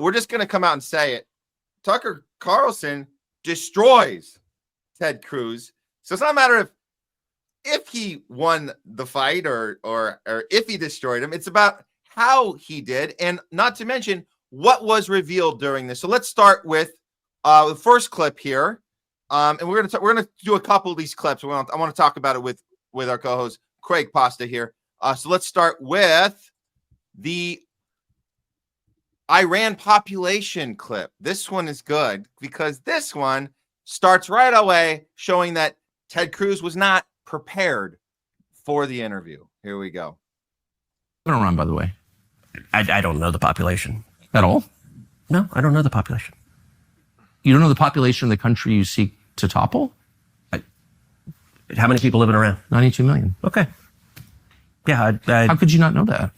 we're just going to come out and say it. Tucker Carlson destroys Ted Cruz. So it's not a matter of if he won the fight or if he destroyed him. It's about how he did, and not to mention what was revealed during this. So let's start with the first clip here, and we're gonna do a couple of these clips. I want to talk about it with our co-host Craig Pasta here. So let's start with the Iran population clip. This one is good because this one starts right away showing that Ted Cruz was not prepared for the interview. Here we go. Iran, by the way. I don't know the population. At all? No, I don't know the population. You don't know the population of the country you seek to topple? How many people live in Iran? 92 million. Okay. Yeah, How could you not know that?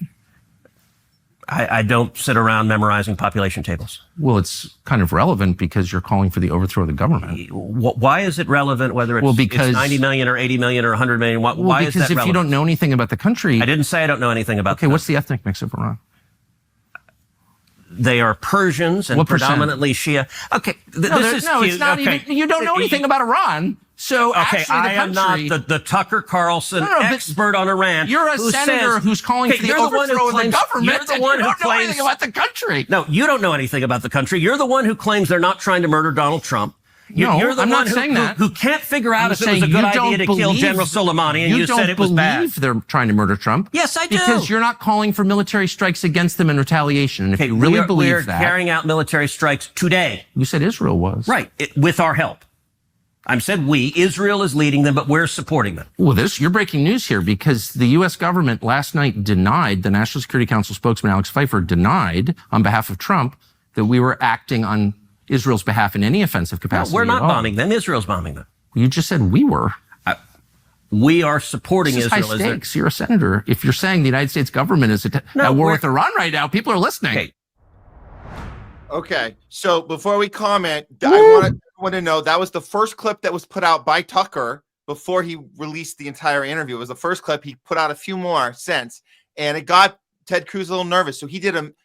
I don't sit around memorizing population tables. Well, it's kind of relevant because you're calling for the overthrow of the government. Why is it relevant whether it's, it's 90 million or 80 million or 100 million? Why is that relevant? Because if you don't know anything about the country... I didn't say I don't know anything about Okay, what's the ethnic mix of Iran? They are Persians and what predominantly Shia. Okay, it's not even... You don't know anything about Iran. So okay, I am not the Tucker Carlson expert on Iran. You're a senator who's calling for the overthrow of the government. You're the one who don't know anything about the country. No, you don't know anything about the country. You're the one who claims they're not trying to murder Donald Trump. You're the one who can't figure out if it was a good idea to kill General Soleimani, and you said it was bad. You don't believe they're trying to murder Trump. Yes, I do. Because you're not calling for military strikes against them in retaliation. And if you really believe that... We're carrying out military strikes today. You said Israel was. Right, with our help. I said we. Israel is leading them, but we're supporting them. Well, you're breaking news here because the U.S. government last night denied, the National Security Council spokesman Alex Pfeiffer denied on behalf of Trump that we were acting on Israel's behalf in any offensive capacity. No, we're not bombing them. Israel's bombing them. You just said we were. We are supporting Israel. High stakes. You're a senator. If you're saying the United States government is at war with Iran right now, people are listening. Okay. So before we comment, I want to know that was the first clip that was put out by Tucker before he released the entire interview. It was the first clip. He put out a few more since, and it got Ted Cruz a little nervous. So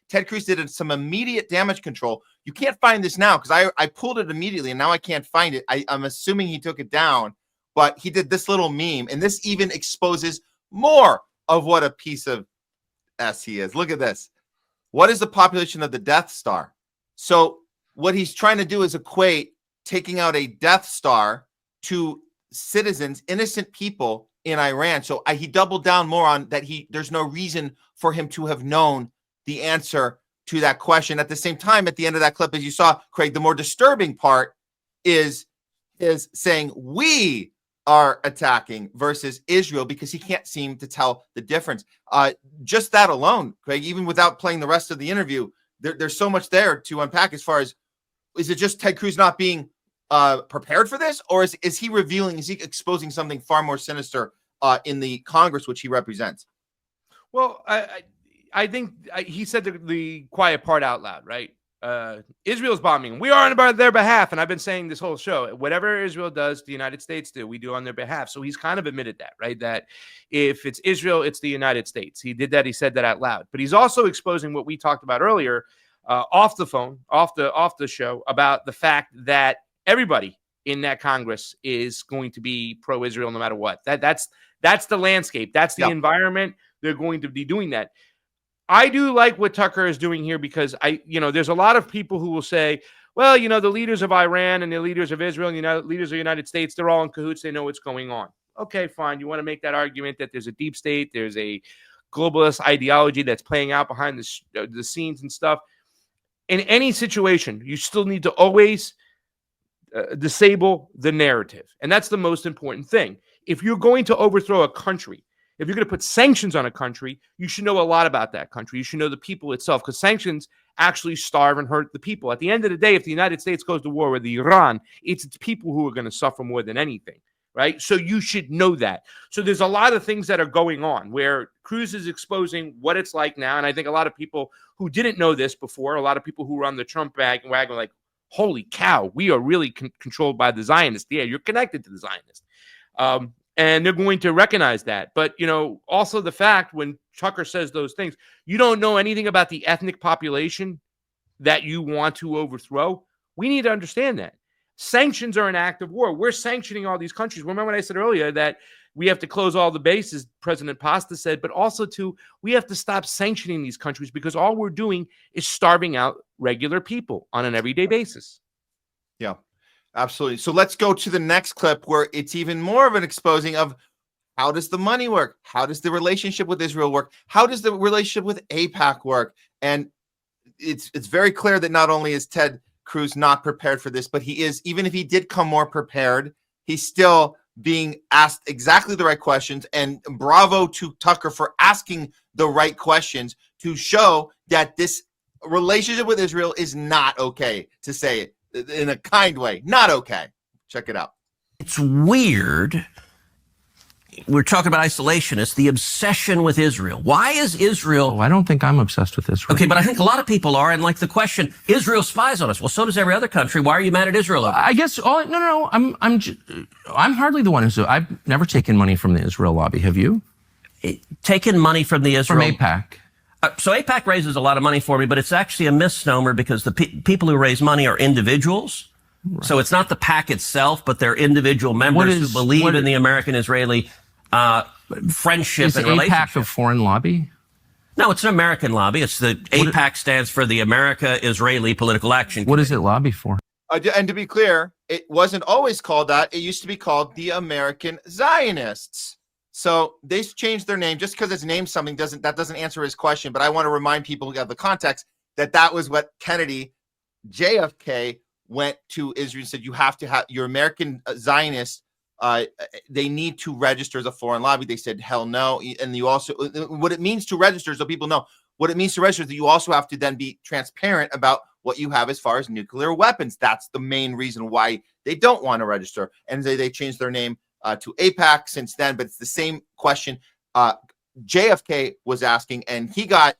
Ted Cruz did some immediate damage control. You can't find this now because I pulled it immediately and now I can't find it. I'm assuming he took it down, but he did this little meme, and this even exposes more of what a piece of S he is. Look at this. What is the population of the Death Star? So what he's trying to do is equate taking out a Death Star to citizens, innocent people in Iran. So he doubled down more on that. There's no reason for him to have known the answer to that question. At the same time, at the end of that clip, as you saw, Craig, the more disturbing part is saying we are attacking versus Israel because he can't seem to tell the difference. Just that alone, Craig, even without playing the rest of the interview, there's so much there to unpack as far as, is it just Ted Cruz not being prepared for this, or is he exposing something far more sinister in the Congress which he represents? Well, I think he said the quiet part out loud, right? Israel's bombing. We are on their behalf, and I've been saying this whole show, whatever Israel does, the United States do, we do on their behalf. So he's kind of admitted that, right? That if it's Israel, it's the United States. He did that. He said that out loud. But he's also exposing what we talked about earlier, off the phone, off the show, about the fact that everybody in that Congress is going to be pro-Israel no matter what. That's the landscape. That's the environment. They're going to be doing that. I do like what Tucker is doing here because there's a lot of people who will say, well, the leaders of Iran and the leaders of Israel and the leaders of the United States, they're all in cahoots. They know what's going on. Okay, fine. You want to make that argument that there's a deep state, there's a globalist ideology that's playing out behind the scenes and stuff. In any situation, you still need to always disable the narrative. And that's the most important thing. If you're going to overthrow a country, if you're going to put sanctions on a country, you should know a lot about that country. You should know the people itself, because sanctions actually starve and hurt the people. At the end of the day, if the United States goes to war with Iran, it's its people who are going to suffer more than anything, right? So you should know that. So there's a lot of things that are going on where Cruz is exposing what it's like now. And I think a lot of people who didn't know this before, a lot of people who were on the Trump wagon were like, holy cow, we are really controlled by the Zionists. Yeah, you're connected to the Zionists. And they're going to recognize that. But, also the fact when Tucker says those things, you don't know anything about the ethnic population that you want to overthrow, we need to understand that. Sanctions are an act of war. We're sanctioning all these countries. Remember when I said earlier that we have to close all the bases, President Pasta said, but also we have to stop sanctioning these countries because all we're doing is starving out regular people on an everyday basis. Yeah, absolutely. So let's go to the next clip where it's even more of an exposing of how does the money work? How does the relationship with Israel work? How does the relationship with APAC work? And it's very clear that not only is Ted Cruz not prepared for this, but he is, even if he did come more prepared, he's still being asked exactly the right questions. And bravo to Tucker for asking the right questions to show that this relationship with Israel is not okay, to say it in a kind way. Not okay. Check it out. It's weird. We're talking about isolationists, the obsession with Israel. Why is Israel... Oh, I don't think I'm obsessed with Israel. Okay, but I think a lot of people are. And like the question, Israel spies on us. Well, so does every other country. Why are you mad at Israel? I guess, no. I'm hardly the one who's... I've never taken money from the Israel lobby. Have you? Taken money from the Israel... From APAC. So APAC raises a lot of money for me, but it's actually a misnomer because the people who raise money are individuals. Right. So it's not the PAC itself, but they're individual members who believe in the American-Israeli friendship and relationship. Is APAC a foreign lobby? No, it's an American lobby. It's the APAC stands for the America-Israeli Political Action Committee. What does it lobby for? And to be clear, it wasn't always called that. It used to be called the American Zionists. So they changed their name. Just because it's named something doesn't answer his question. But I want to remind people of the context that was what Kennedy, JFK, went to Israel and said, you have to have your American Zionists. They need to register as a foreign lobby. They said, hell no. And you also, what it means to register, so people know what it means to register, is that you also have to then be transparent about what you have as far as nuclear weapons. That's the main reason why they don't want to register. And they changed their name to APAC since then, but it's the same question JFK was asking, and he got,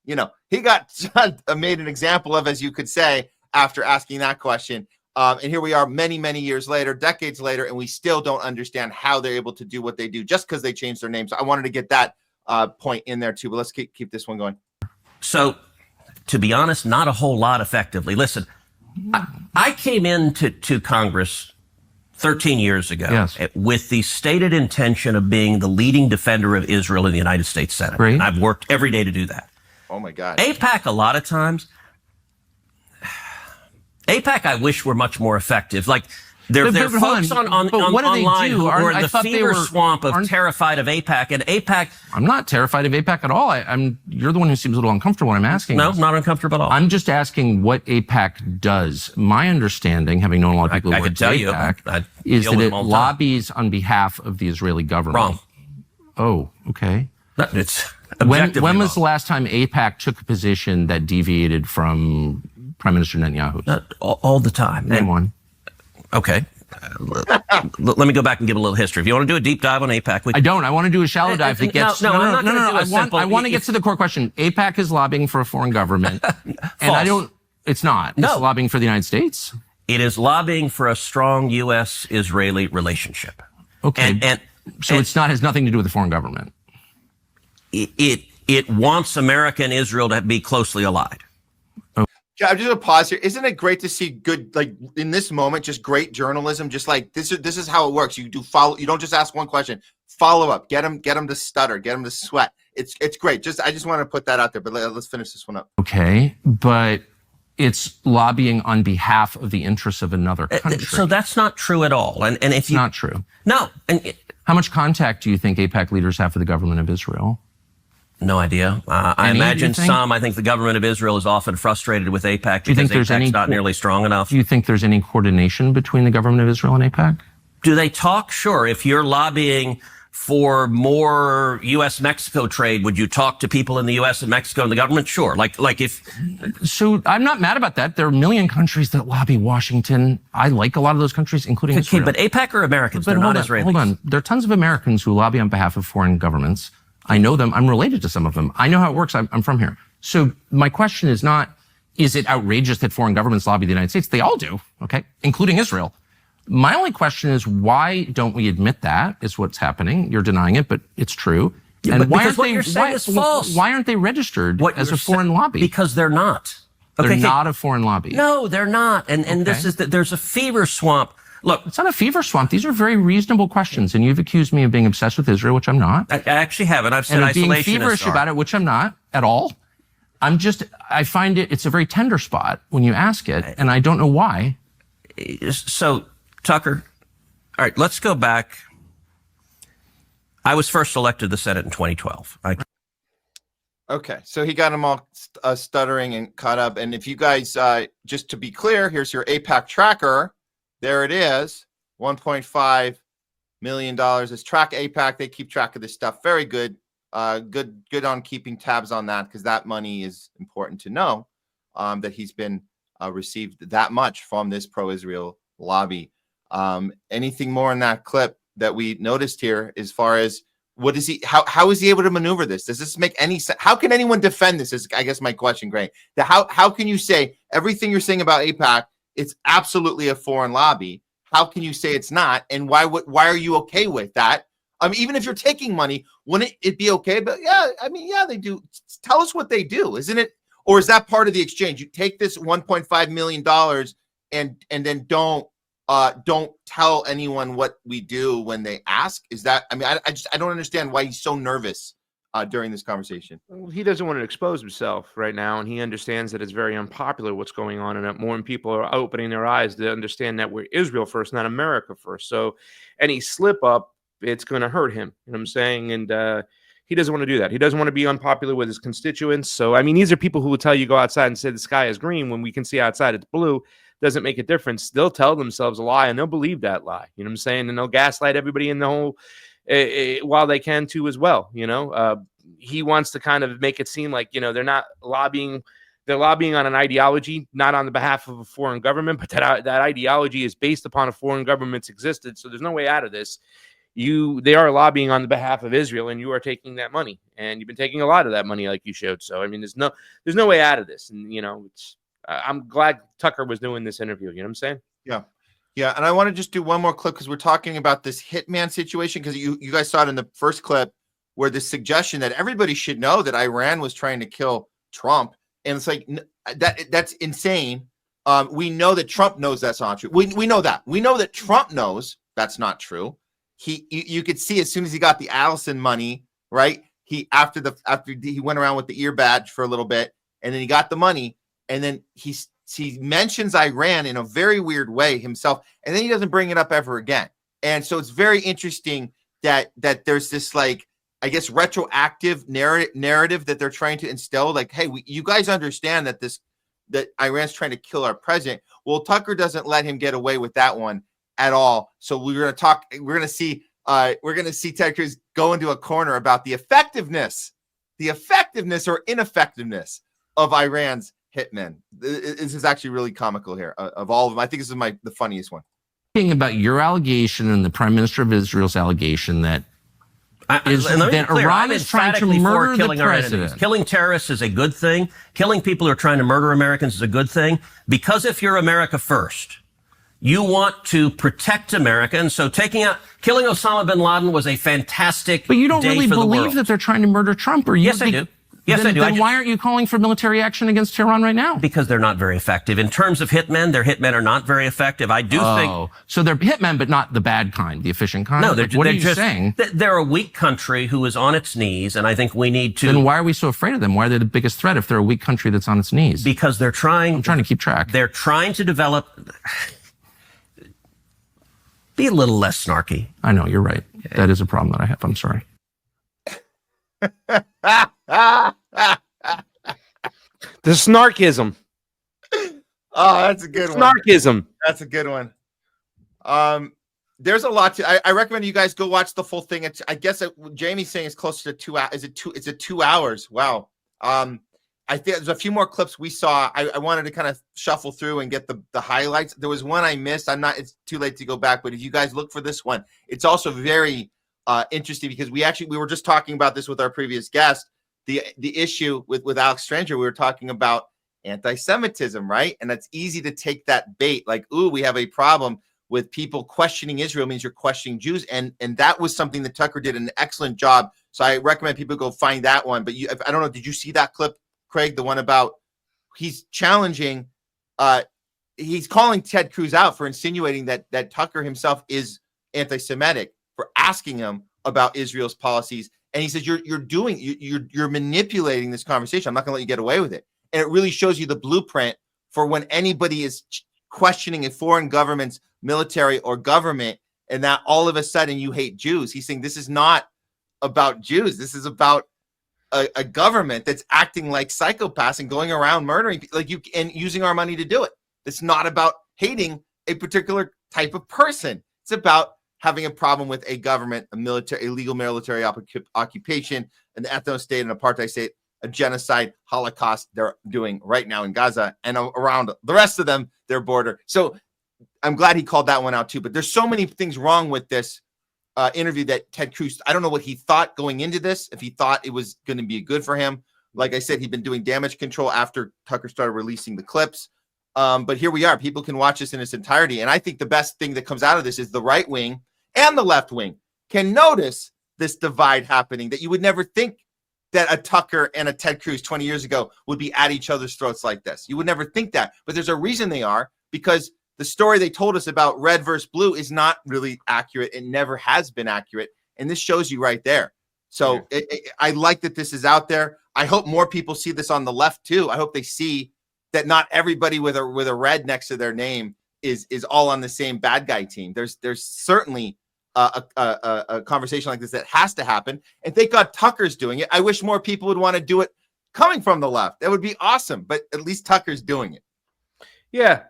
made an example of, as you could say, after asking that question. And here we are many, many years later, decades later, and we still don't understand how they're able to do what they do just because they changed their name. So I wanted to get that point in there too, but let's keep this one going. So to be honest, not a whole lot effectively. Listen, I came into Congress 13 years ago with the stated intention of being the leading defender of Israel in the United States Senate. Great. And I've worked every day to do that. Oh my God. APAC, a lot of times, APAC, I wish were much more effective. Like there are folks online who are in the fever swamp of terrified of APAC, and APAC. I'm not terrified of APAC at all. You're the one who seems a little uncomfortable when I'm asking. No, not uncomfortable at all. I'm just asking what APAC does. My understanding, having known a lot of people who work at APAC, is that it lobbies on behalf of the Israeli government. Wrong. Oh, okay. It's when was the last time APAC took a position that deviated from Prime Minister Netanyahu? All the time. Name one. Okay. Let me go back and give a little history. If you want to do a deep dive on APAC, I don't. I want to do a shallow dive that gets. No. I want to get to the core question. APAC is lobbying for a foreign government, and I don't. It's not. It's lobbying for the United States. It is lobbying for a strong U.S.-Israeli relationship. Okay. So it's not has nothing to do with the foreign government. It wants America and Israel to be closely allied. Yeah, I'm just gonna pause here. Isn't it great to see good, like in this moment, just great journalism? Just like this is how it works. You do follow. You don't just ask one question. Follow up. Get them to stutter. Get them to sweat. It's great. I just want to put that out there. But let's finish this one up. Okay, but it's lobbying on behalf of the interests of another country. So that's not true at all. And if you not true. No. How much contact do you think APAC leaders have with the government of Israel? No idea. I imagine some. I think the government of Israel is often frustrated with APAC because APAC's not nearly strong enough. Do you think there's any coordination between the government of Israel and APAC? Do they talk? Sure. If you're lobbying for more U.S.-Mexico trade, would you talk to people in the U.S. and Mexico and the government? Sure. Like if. So I'm not mad about that. There are a million countries that lobby Washington. I like a lot of those countries, including Israel. But APAC are Americans. They're not Israelis. Hold on. There are tons of Americans who lobby on behalf of foreign governments. I know them. I'm related to some of them. I know how it works. I'm from here. So my question is not, is it outrageous that foreign governments lobby the United States? They all do, okay, including Israel. My only question is, why don't we admit that is what's happening? You're denying it, but it's true. Yeah, and why aren't they, is false. Why aren't they registered as a foreign lobby? Because they're not. They're not a foreign lobby. No, they're not. And this is that there's a fever swamp. Look, it's not a fever swamp. These are very reasonable questions, and you've accused me of being obsessed with Israel, which I'm not. I actually haven't. I've said and of being isolationist feverish about it, which I'm not at all. I find it's a very tender spot when you ask it, and I don't know why. So, Tucker, all right, let's go back. I was first elected to the Senate in 2012. Okay, so he got them all stuttering and caught up. And if you guys, just to be clear, here's your APAC tracker. There it is, $1.5 million. It's Track APAC. They keep track of this stuff. Very good. Good on keeping tabs on that, because that money is important to know, that he's been received that much from this pro-Israel lobby. Anything more in that clip that we noticed here as far as what is he? How is he able to maneuver this? Does this make any sense? How can anyone defend this? Is I guess my question, Gray. How can you say everything you're saying about APAC? It's absolutely a foreign lobby. How can you say it's not? And why are you okay with that? I mean, even if you're taking money, wouldn't it be okay? But yeah, I mean, yeah, they do. Tell us what they do, isn't it? Or is that part of the exchange? You take this $1.5 million and then don't tell anyone what we do when they ask. Is that? I mean, I don't understand why he's so nervous during this conversation. Well, he doesn't want to expose himself right now, and he understands that it's very unpopular what's going on, and that more people are opening their eyes to understand that we're Israel first, not America first. So any slip up, it's going to hurt him. You know what I'm saying? And he doesn't want to do that. He doesn't want to be unpopular with his constituents. So, I mean, these are people who will tell you go outside and say the sky is green when we can see outside it's blue. Doesn't make a difference. They'll tell themselves a lie, and they'll believe that lie. You know what I'm saying? And they'll gaslight everybody in the whole while they can too as well. You know, he wants to kind of make it seem like, you know, they're not lobbying. They're lobbying on an ideology, not on the behalf of a foreign government, but that ideology is based upon a foreign government's existence. So there's no way out of this. They are lobbying on the behalf of Israel, and you are taking that money, and you've been taking a lot of that money, like you showed. So I mean, there's no way out of this. And you know, I'm glad Tucker was doing this interview. You know what I'm saying? Yeah. And I want to just do one more clip, because we're talking about this hitman situation, because you guys saw it in the first clip where the suggestion that everybody should know that Iran was trying to kill Trump. And it's like, that's insane. We know that Trump knows that's not true. We know that. We know that Trump knows that's not true. You could see as soon as he got the Allison money, right? After he went around with the ear badge for a little bit, and then he got the money, and then he mentions Iran in a very weird way himself, and then he doesn't bring it up ever again. And so it's very interesting that there's this, like, I guess, retroactive narrative that they're trying to instill. Like, hey, you guys understand that Iran's trying to kill our president. Well, Tucker doesn't let him get away with that one at all. So we're going to see Ted Cruz go into a corner about the effectiveness or ineffectiveness of Iran's hitmen. This is actually really comical here. Of all of them, I think this is the funniest one. Thinking about your allegation and the Prime Minister of Israel's allegation that Iran is trying to murder the president. Killing terrorists is a good thing. Killing people who are trying to murder Americans is a good thing. Because if you're America first, you want to protect America. And so killing Osama bin Laden was a fantastic But you don't really believe that they're trying to murder Trump, or Yes, I do. Yes, I do. Then why aren't you calling for military action against Tehran right now? Because they're not very effective. In terms of hitmen, their hitmen are not very effective. I do think... So they're hitmen, but not the bad kind, the efficient kind? No, what are you saying? They're a weak country who is on its knees, and I think we need to... Then why are we so afraid of them? Why are they the biggest threat if they're a weak country that's on its knees? Because they're trying... I'm trying to keep track. They're trying to develop... Be a little less snarky. I know, you're right. Okay. That is a problem that I have. I'm sorry. The snarkism. Oh, that's a good one. Snarkism. That's a good one. There's a lot to. I recommend you guys go watch the full thing. I guess Jamie's saying it's closer to 2 hours. Is it 2 hours? Wow. I think there's a few more clips we saw. I wanted to kind of shuffle through and get the highlights. There was one I missed. It's too late to go back, but if you guys look for this one, it's also very interesting, because we were just talking about this with our previous guest. The issue with Alex Stranger, we were talking about anti-Semitism, right? And it's easy to take that bait, like, ooh, we have a problem with people questioning Israel means you're questioning Jews. And that was something that Tucker did an excellent job. So I recommend people go find that one. But I don't know, did you see that clip, Craig? The one about he's challenging, he's calling Ted Cruz out for insinuating that Tucker himself is anti-Semitic, for asking him about Israel's policies. And he says, you're manipulating this conversation. I'm not going to let you get away with it. And it really shows you the blueprint for when anybody is questioning a foreign government's military or government, and that all of a sudden you hate Jews. He's saying this is not about Jews. This is about a government that's acting like psychopaths and going around murdering people, and using our money to do it. It's not about hating a particular type of person. It's about having a problem with a government, a legal military occupation, an ethno-state, an apartheid state, a genocide, Holocaust they're doing right now in Gaza and around the rest of them, their border. So I'm glad he called that one out too. But there's so many things wrong with this interview that Ted Cruz, I don't know what he thought going into this, if he thought it was going to be good for him. Like I said, he'd been doing damage control after Tucker started releasing the clips. But here we are. People can watch this in its entirety. And I think the best thing that comes out of this is the right wing and the left wing can notice this divide happening, that you would never think that a Tucker and a Ted Cruz 20 years ago would be at each other's throats like this. You would never think that. But there's a reason they are, because the story they told us about red versus blue is not really accurate. It never has been accurate. And this shows you right there. So I like that this is out there. I hope more people see this on the left too. I hope they see that not everybody with a red next to their name is all on the same bad guy team. There's certainly a conversation like this that has to happen. And thank God Tucker's doing it. I wish more people would want to do it coming from the left. That would be awesome. But at least Tucker's doing it. Yeah,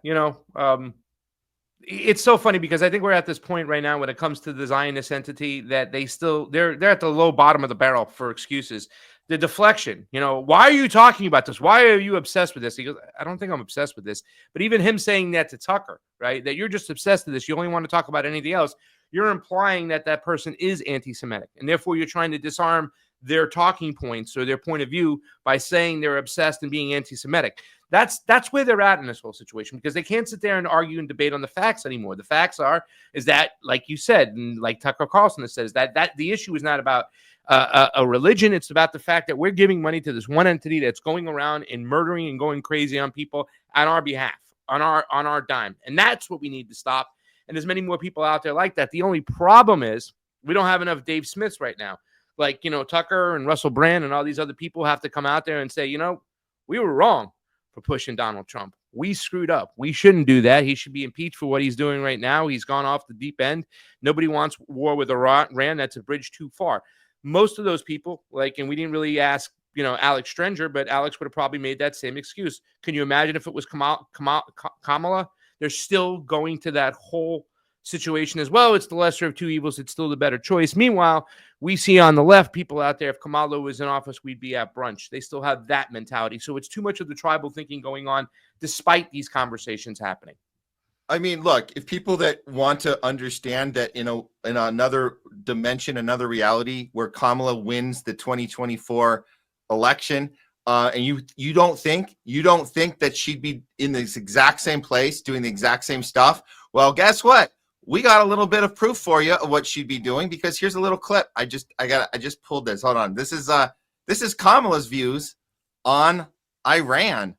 it's so funny because I think we're at this point right now when it comes to the Zionist entity that they're at the low bottom of the barrel for excuses. The deflection, why are you talking about this? Why are you obsessed with this? He goes, I don't think I'm obsessed with this. But even him saying that to Tucker, right, that you're just obsessed with this, you only want to talk about anything else, you're implying that that person is anti-Semitic. And therefore, you're trying to disarm their talking points or their point of view by saying they're obsessed and being anti-Semitic. That's where they're at in this whole situation, because they can't sit there and argue and debate on the facts anymore. The facts is that, like you said, and like Tucker Carlson has said, is that the issue is not about a religion. It's about the fact that we're giving money to this one entity that's going around and murdering and going crazy on people on our behalf, on our dime. And that's what we need to stop. And there's many more people out there like that. The only problem is we don't have enough Dave Smiths right now. Like, Tucker and Russell Brand and all these other people have to come out there and say, we were wrong for pushing Donald Trump. We screwed up. We shouldn't do that. He should be impeached for what he's doing right now. He's gone off the deep end. Nobody wants war with Iran. That's a bridge too far. Most of those people, and we didn't really ask, Alex Strenger, but Alex would have probably made that same excuse. Can you imagine if it was Kamala? They're still going to that whole situation as well. It's the lesser of two evils. It's still the better choice. Meanwhile, we see on the left people out there, if Kamala was in office, we'd be at brunch. They still have that mentality. So it's too much of the tribal thinking going on despite these conversations happening. I mean, look, if people that want to understand that in another dimension, another reality where Kamala wins the 2024 election, and you don't think that she'd be in this exact same place doing the exact same stuff, well, guess what? We got a little bit of proof for you of what she'd be doing, because here's a little clip. I just pulled this. Hold on. This is Kamala's views on Iran.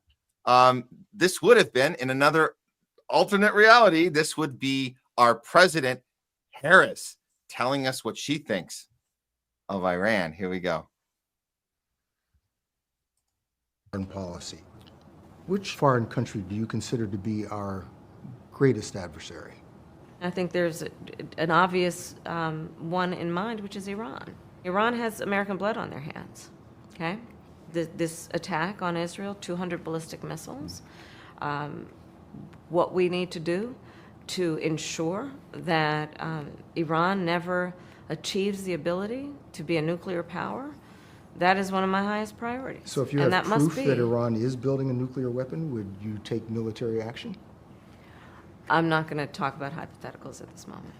This would have been in another alternate reality. This would be our President Harris telling us what she thinks of Iran. Here we go. Foreign policy. Which foreign country do you consider to be our greatest adversary? I think there's an obvious one in mind, which is Iran. Iran has American blood on their hands, okay? This attack on Israel, 200 ballistic missiles. What we need to do to ensure that Iran never achieves the ability to be a nuclear power, that is one of my highest priorities. So if you have proof that Iran is building a nuclear weapon, would you take military action? I'm not going to talk about hypotheticals at this moment.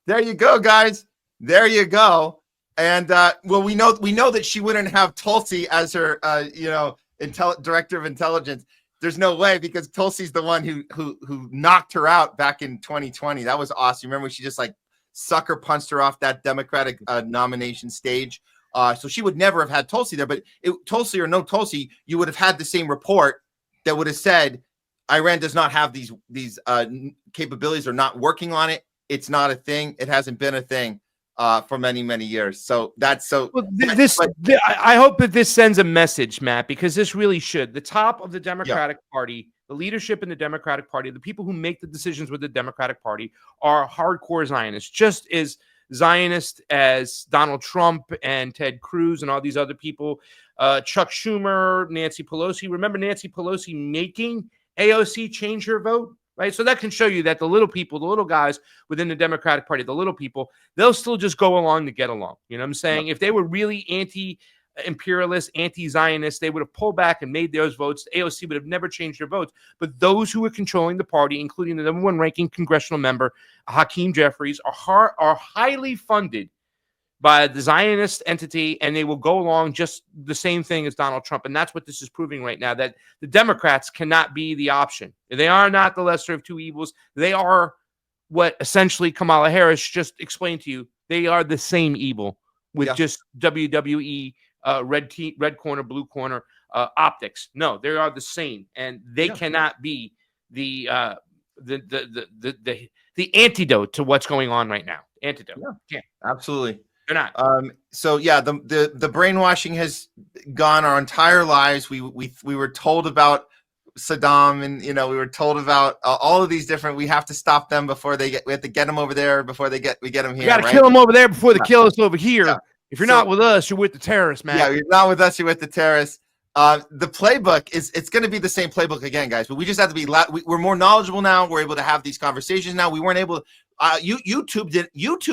There you go, guys. There you go. And well, we know that she wouldn't have Tulsi as her, director of intelligence. There's no way, because Tulsi's the one who knocked her out back in 2020. That was awesome. Remember, she just sucker punched her off that Democratic nomination stage. So she would never have had Tulsi there. But Tulsi or no Tulsi, you would have had the same report that would have said Iran does not have these capabilities or not working on it. It's not a thing. It hasn't been a thing for many, many years. So that's so. Well, I hope that this sends a message, Matt, because this really should. The top of the Democratic Party, the leadership in the Democratic Party, the people who make the decisions with the Democratic Party are hardcore Zionists, just as Zionist as Donald Trump and Ted Cruz and all these other people. Chuck Schumer, Nancy Pelosi. Remember Nancy Pelosi making AOC change her vote? Right. So that can show you that the little people, the little guys within the Democratic Party, the little people, they'll still just go along to get along. You know what I'm saying? If they were really anti-imperialist, anti-Zionist, they would have pulled back and made those votes. AOC would have never changed their votes. But those who are controlling the party, including the #1 ranking congressional member, Hakeem Jeffries, are highly funded by the Zionist entity, and they will go along just the same thing as Donald Trump. And that's what this is proving right now, that the Democrats cannot be the option. They are not the lesser of two evils. They are what essentially Kamala Harris just explained to you. They are the same evil with just WWE, red corner, blue corner optics. No, they are the same, and they cannot be the antidote to what's going on right now. Antidote. Yeah, absolutely. They're not. So yeah, the brainwashing has gone our entire lives. We were told about Saddam, and we were told about all of these different. We have to stop them before we have to get them over there before we get them here. You got to kill them over there before they kill us over here. Yeah. If you're not with us, you're with the terrorists, man. Yeah, you're not with us, you're with the terrorists. The playbook it's going to be the same playbook again, guys. But we just have to be. We're more knowledgeable now. We're able to have these conversations now. We weren't able. YouTube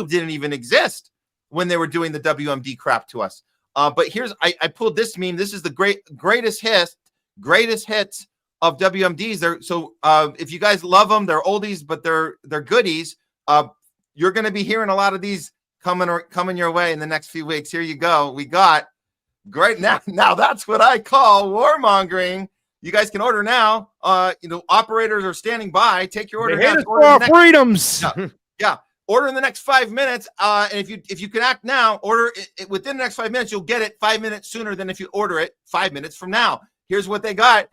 didn't even exist when they were doing the WMD crap to us. But here's I pulled this meme. This is the greatest hits of WMDs. So if you guys love them, they're oldies, but they're goodies. You're going to be hearing a lot of these coming your way in the next few weeks. Here you go. We got great now. That's what I call warmongering. You guys can order now. Operators are standing by. Take your order. They hate us for our freedoms. Yeah. Order in the next 5 minutes. And if you can act now, order it within the next 5 minutes. You'll get it 5 minutes sooner than if you order it 5 minutes from now. Here's what they got.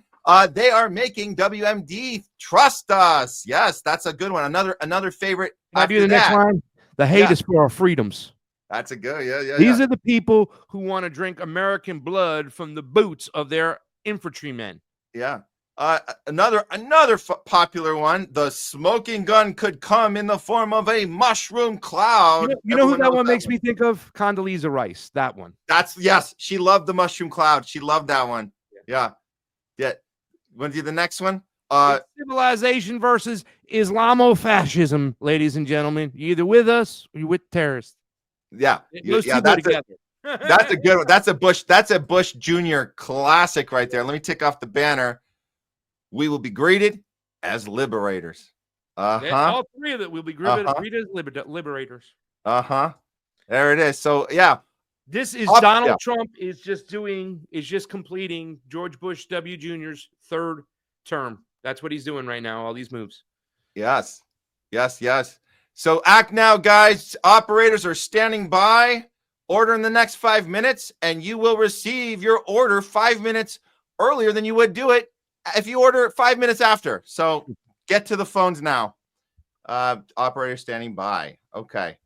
They are making WMD. Trust us. Yes, that's a good one. Another favorite. I'll do the next line. The hate is for our freedoms. That's a good. Yeah. These are the people who want to drink American blood from the boots of their infantrymen. Yeah. Another popular one. The smoking gun could come in the form of a mushroom cloud. You know who that one makes me think of? Condoleezza Rice. That one. Yes. She loved the mushroom cloud. She loved that one. Yeah. Want to do the next one? Civilization versus Islamofascism, ladies and gentlemen. You're either with us or you're with terrorists. Yeah. Those two go together. That's a good one. That's a Bush Jr. classic right there. Let me tick off the banner. We will be greeted as liberators. All three of them will be greeted as liberators. There it is. So yeah. This is Donald Trump is just completing George Bush W. Jr.'s third term. That's what he's doing right now, all these moves. Yes. So act now, guys. Operators are standing by. Order in the next 5 minutes, and you will receive your order 5 minutes earlier than you would do it if you order 5 minutes after. So get to the phones now. Operator standing by. Okay.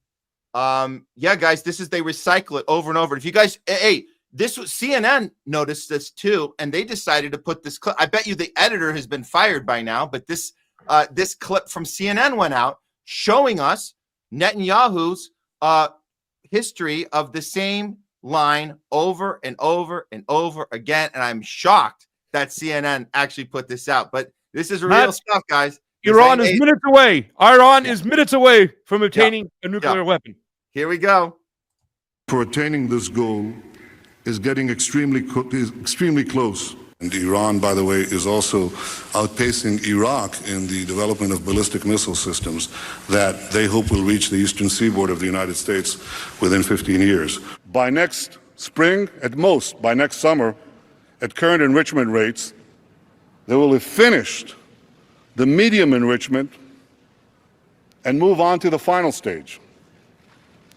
Yeah, guys, they recycle it over and over. If you guys, this was CNN noticed this too, and they decided to put this clip. I bet you the editor has been fired by now, but this clip from CNN went out showing us Netanyahu's history of the same line over and over and over again. And I'm shocked that CNN actually put this out, but this is real stuff, guys. Iran is minutes away. Iran is minutes away from obtaining a nuclear weapon. Here we go. For attaining this goal is getting extremely close. And Iran, by the way, is also outpacing Iraq in the development of ballistic missile systems that they hope will reach the eastern seaboard of the United States within 15 years. By next spring, at most, by next summer, at current enrichment rates, they will have finished the medium enrichment and move on to the final stage.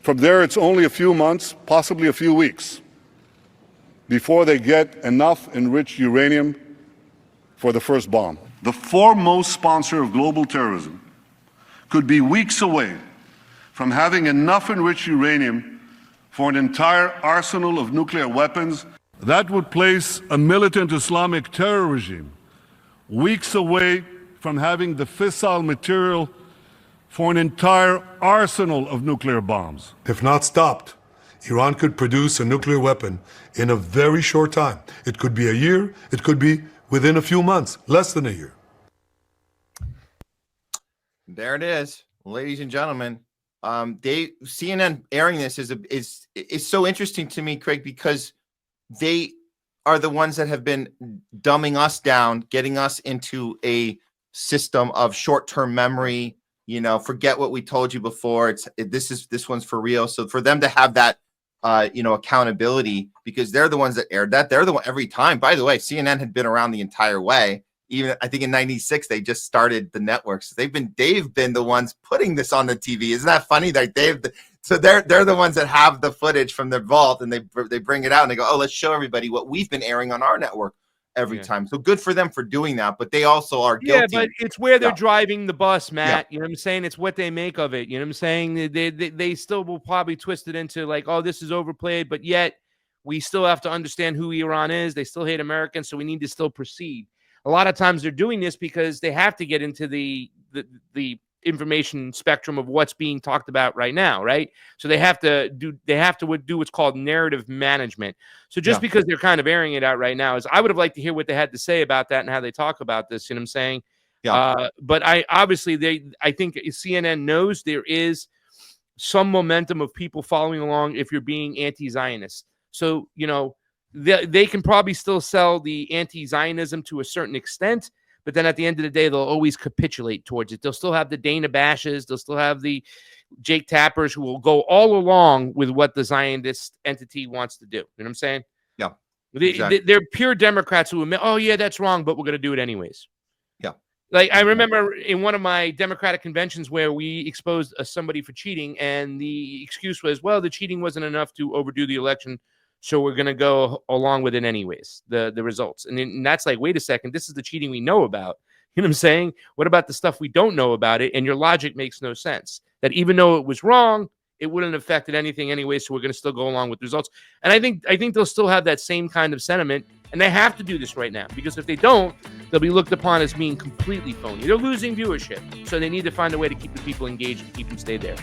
From there, it's only a few months, possibly a few weeks, before they get enough enriched uranium for the first bomb. The foremost sponsor of global terrorism could be weeks away from having enough enriched uranium for an entire arsenal of nuclear weapons. That would place a militant Islamic terror regime weeks away from having the fissile material for an entire arsenal of nuclear bombs. If not stopped, Iran could produce a nuclear weapon in a very short time. It could be a year, it could be within a few months, less than a year. There it is, ladies and gentlemen. CNN airing this is so interesting to me, Craig, because they are the ones that have been dumbing us down, getting us into a system of short-term memory. You know, forget what we told you before. This one's for real. So for them to have that, accountability, because they're the ones that aired that. They're the one every time. By the way, CNN had been around the entire way. Even I think in '96 they just started the networks. They've been the ones putting this on the TV. Isn't that funny? Like they're the ones that have the footage from their vault, and they bring it out and they go, oh, let's show everybody what we've been airing on our network every time. So good for them for doing that, but they also are guilty. Yeah, but it's where they're driving the bus, Matt. You know what I'm saying? It's what they make of it. You know what I'm saying? They still will probably twist it into like, oh, this is overplayed, but yet we still have to understand who Iran is. They still hate Americans, so we need to still proceed. A lot of times they're doing this because they have to get into the information spectrum of what's being talked about right now, right? So they have to do what's called narrative management. So just because they're kind of airing it out right now, I would have liked to hear what they had to say about that and how they talk about this. You know what I'm saying? Yeah. But I think CNN knows there is some momentum of people following along if you're being anti-Zionist. So they can probably still sell the anti-Zionism to a certain extent, but then at the end of the day, they'll always capitulate towards it. They'll still have the Dana Bashes. They'll still have the Jake Tappers who will go all along with what the Zionist entity wants to do. You know what I'm saying? Yeah. Exactly. They're pure Democrats who admit, oh, yeah, that's wrong, but we're going to do it anyways. Yeah. Like I remember in one of my Democratic conventions where we exposed somebody for cheating, and the excuse was, well, the cheating wasn't enough to overdo the election, so we're going to go along with it anyways, the results. And that's like, wait a second, this is the cheating we know about. You know what I'm saying? What about the stuff we don't know about it? And your logic makes no sense. That even though it was wrong, it wouldn't have affected anything anyway, so we're going to still go along with the results. And I think they'll still have that same kind of sentiment, and they have to do this right now, because if they don't, they'll be looked upon as being completely phony. They're losing viewership, so they need to find a way to keep the people engaged and keep them stay there.